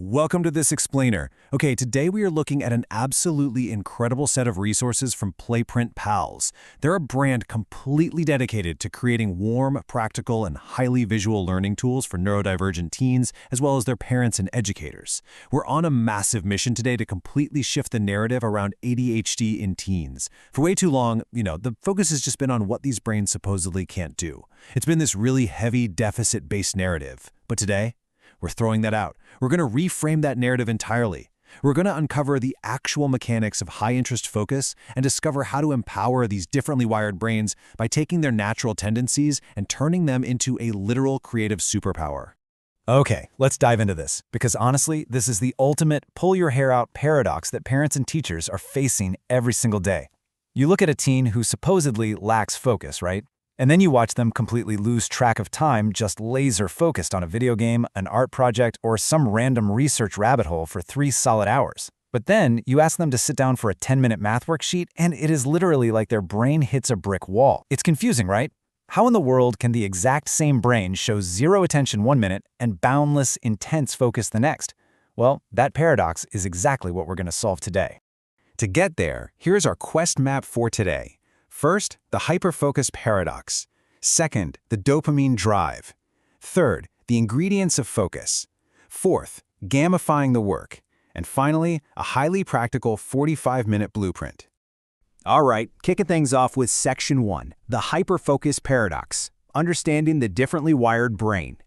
Welcome to this explainer. Okay, today we are looking at an absolutely incredible set of resources from PlayPrintPals. They're a brand completely dedicated to creating warm, practical, and highly visual learning tools for neurodivergent teens, as well as their parents and educators. We're on a massive mission today to completely shift the narrative around ADHD in teens. For way too long, the focus has just been on what these brains supposedly can't do. It's been this really heavy, deficit-based narrative. But today, we're throwing that out. We're going to reframe that narrative entirely. We're going to uncover the actual mechanics of high-interest focus and discover how to empower these differently wired brains by taking their natural tendencies and turning them into a literal creative superpower. Okay, let's dive into this, because honestly, this is the ultimate pull-your-hair-out paradox that parents and teachers are facing every single day. You look at a teen who supposedly lacks focus, right? And then you watch them completely lose track of time just laser-focused on a video game, an art project, or some random research rabbit hole for 3 solid hours. But then you ask them to sit down for a 10-minute math worksheet, and it is literally like their brain hits a brick wall. It's confusing, right? How in the world can the exact same brain show zero attention 1 minute and boundless, intense focus the next? Well, that paradox is exactly what we're going to solve today. To get there, here's our quest map for today. First, the Hyperfocus Paradox. Second, the dopamine drive. Third, the ingredients of focus. Fourth, gamifying the work. And finally, a highly practical 45-minute blueprint. All right, kicking things off with Section 1, the Hyperfocus Paradox, understanding the differently wired brain.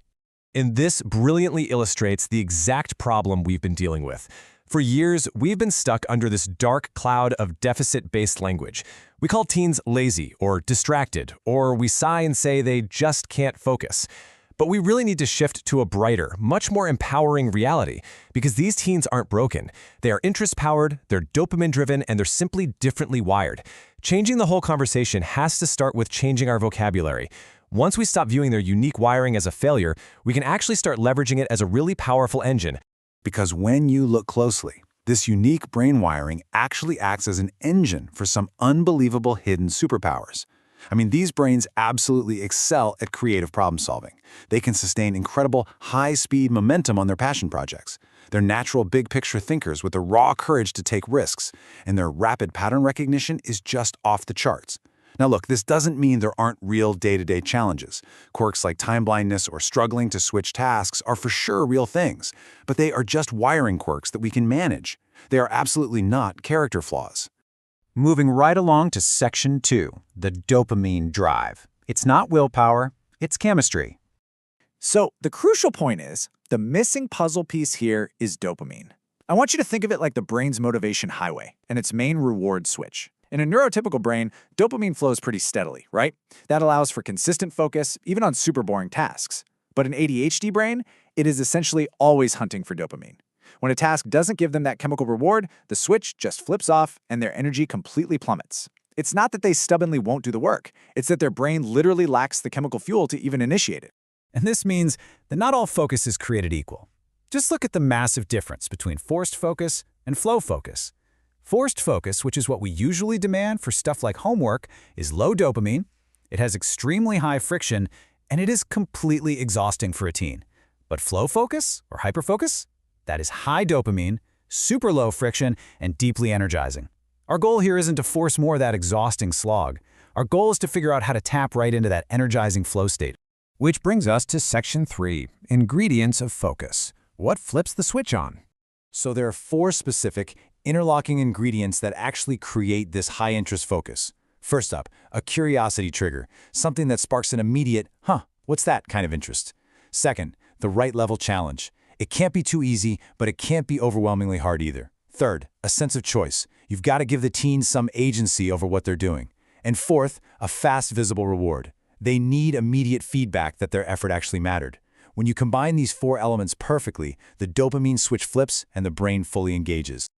And this brilliantly illustrates the exact problem we've been dealing with. For years, we've been stuck under this dark cloud of deficit-based language. We call teens lazy or distracted, or we sigh and say they just can't focus. But we really need to shift to a brighter, much more empowering reality, because these teens aren't broken. They are interest-powered, they're dopamine-driven, and they're simply differently wired. Changing the whole conversation has to start with changing our vocabulary. Once we stop viewing their unique wiring as a failure, we can actually start leveraging it as a really powerful engine. Because when you look closely, this unique brain wiring actually acts as an engine for some unbelievable hidden superpowers. I mean, these brains absolutely excel at creative problem solving. They can sustain incredible high-speed momentum on their passion projects. They're natural big-picture thinkers with the raw courage to take risks, and their rapid pattern recognition is just off the charts. Now look, this doesn't mean there aren't real day-to-day challenges. Quirks like time blindness or struggling to switch tasks are for sure real things, but they are just wiring quirks that we can manage. They are absolutely not character flaws. Moving right along to Section 2, the dopamine drive. It's not willpower, it's chemistry. So the crucial point is, the missing puzzle piece here is dopamine. I want you to think of it like the brain's motivation highway and its main reward switch. In a neurotypical brain, dopamine flows pretty steadily, right? That allows for consistent focus, even on super boring tasks. But an ADHD brain, it is essentially always hunting for dopamine. When a task doesn't give them that chemical reward, the switch just flips off and their energy completely plummets. It's not that they stubbornly won't do the work, it's that their brain literally lacks the chemical fuel to even initiate it. And this means that not all focus is created equal. Just look at the massive difference between forced focus and flow focus. Forced focus, which is what we usually demand for stuff like homework, is low dopamine, it has extremely high friction, and it is completely exhausting for a teen. But flow focus, or hyperfocus, that is high dopamine, super low friction, and deeply energizing. Our goal here isn't to force more of that exhausting slog. Our goal is to figure out how to tap right into that energizing flow state. Which brings us to Section 3, ingredients of focus. What flips the switch on? So there are 4 specific interlocking ingredients that actually create this high-interest focus. First up, a curiosity trigger, something that sparks an immediate, what's that kind of interest? Second, the right level challenge. It can't be too easy, but it can't be overwhelmingly hard either. Third, a sense of choice. You've got to give the teens some agency over what they're doing. And fourth, a fast, visible reward. They need immediate feedback that their effort actually mattered. When you combine these 4 elements perfectly, the dopamine switch flips and the brain fully engages.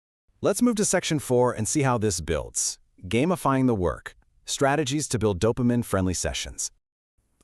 Let's move to Section 4 and see how this builds. Gamifying the work. Strategies to build dopamine-friendly sessions.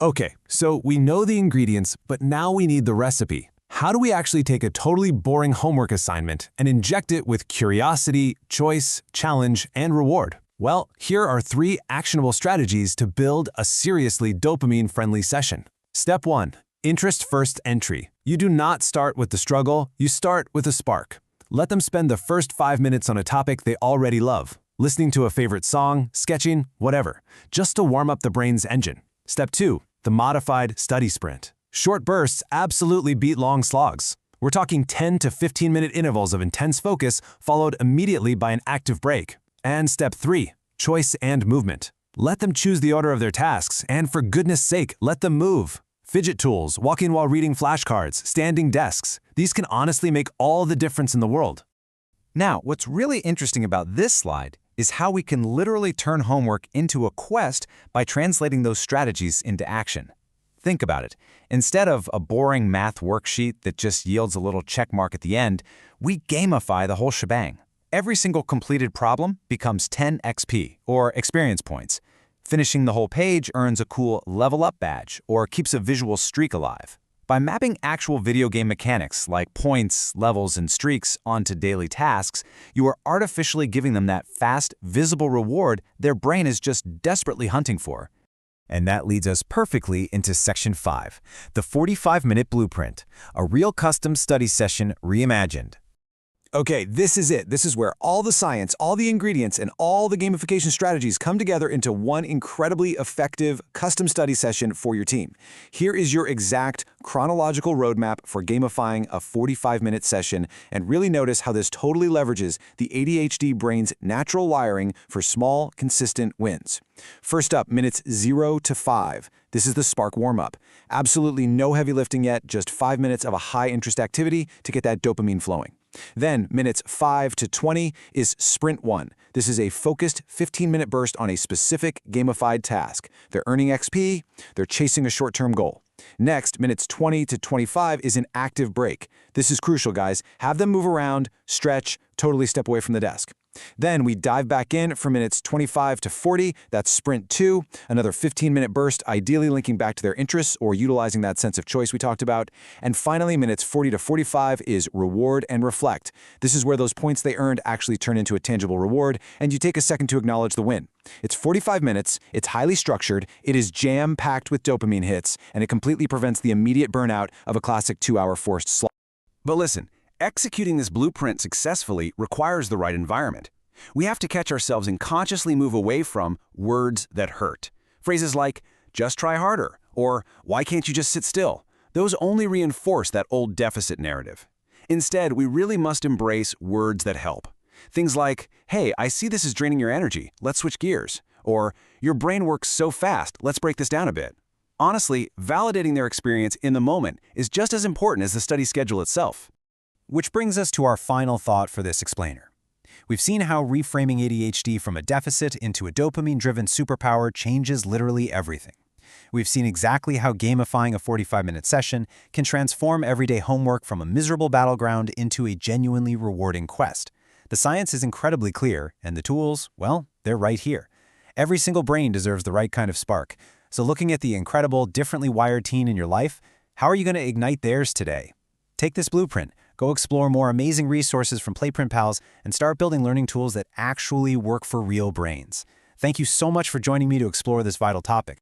Okay, so we know the ingredients, but now we need the recipe. How do we actually take a totally boring homework assignment and inject it with curiosity, choice, challenge, and reward? Well, here are 3 actionable strategies to build a seriously dopamine-friendly session. Step 1. Interest-first entry. You do not start with the struggle, you start with a spark. Let them spend the first 5 minutes on a topic they already love, listening to a favorite song, sketching, whatever, just to warm up the brain's engine. Step 2. The modified study sprint. Short bursts absolutely beat long slogs. We're talking 10 to 15-minute intervals of intense focus followed immediately by an active break. And step 3. Choice and movement. Let them choose the order of their tasks, and for goodness sake, let them move. Fidget tools, walking while reading flashcards, standing desks. These can honestly make all the difference in the world. Now, what's really interesting about this slide is how we can literally turn homework into a quest by translating those strategies into action. Think about it. Instead of a boring math worksheet that just yields a little check mark at the end, we gamify the whole shebang. Every single completed problem becomes 10 XP, or experience points. Finishing the whole page earns a cool level up badge, or keeps a visual streak alive. By mapping actual video game mechanics like points, levels, and streaks onto daily tasks, you are artificially giving them that fast, visible reward their brain is just desperately hunting for. And that leads us perfectly into Section 5, the 45-minute blueprint, a real custom study session reimagined. Okay, this is it. This is where all the science, all the ingredients, and all the gamification strategies come together into one incredibly effective custom study session for your team. Here is your exact chronological roadmap for gamifying a 45-minute session, and really notice how this totally leverages the ADHD brain's natural wiring for small, consistent wins. First up, minutes 0 to 5. This is the spark warm-up. Absolutely no heavy lifting yet, just 5 minutes of a high-interest activity to get that dopamine flowing. Then, minutes 5 to 20 is Sprint 1. This is a focused 15-minute burst on a specific gamified task. They're earning XP, they're chasing a short-term goal. Next, minutes 20 to 25 is an active break. This is crucial, guys. Have them move around, stretch, totally step away from the desk. Then we dive back in for minutes 25 to 40, that's Sprint 2, another 15-minute burst, ideally linking back to their interests or utilizing that sense of choice we talked about. And finally, minutes 40 to 45 is Reward and Reflect. This is where those points they earned actually turn into a tangible reward, and you take a second to acknowledge the win. It's 45 minutes, it's highly structured, it is jam-packed with dopamine hits, and it completely prevents the immediate burnout of a classic 2-hour forced slog. But listen, executing this blueprint successfully requires the right environment. We have to catch ourselves and consciously move away from words that hurt. Phrases like, just try harder, or why can't you just sit still? Those only reinforce that old deficit narrative. Instead, we really must embrace words that help. Things like, hey, I see this is draining your energy, let's switch gears. Or, your brain works so fast, let's break this down a bit. Honestly, validating their experience in the moment is just as important as the study schedule itself. Which brings us to our final thought for this explainer. We've seen how reframing ADHD from a deficit into a dopamine-driven superpower changes literally everything. We've seen exactly how gamifying a 45-minute session can transform everyday homework from a miserable battleground into a genuinely rewarding quest. The science is incredibly clear, and the tools, well, they're right here. Every single brain deserves the right kind of spark. So looking at the incredible, differently wired teen in your life, how are you going to ignite theirs today? Take this blueprint, go explore more amazing resources from PlayPrintPals, and start building learning tools that actually work for real brains. Thank you so much for joining me to explore this vital topic.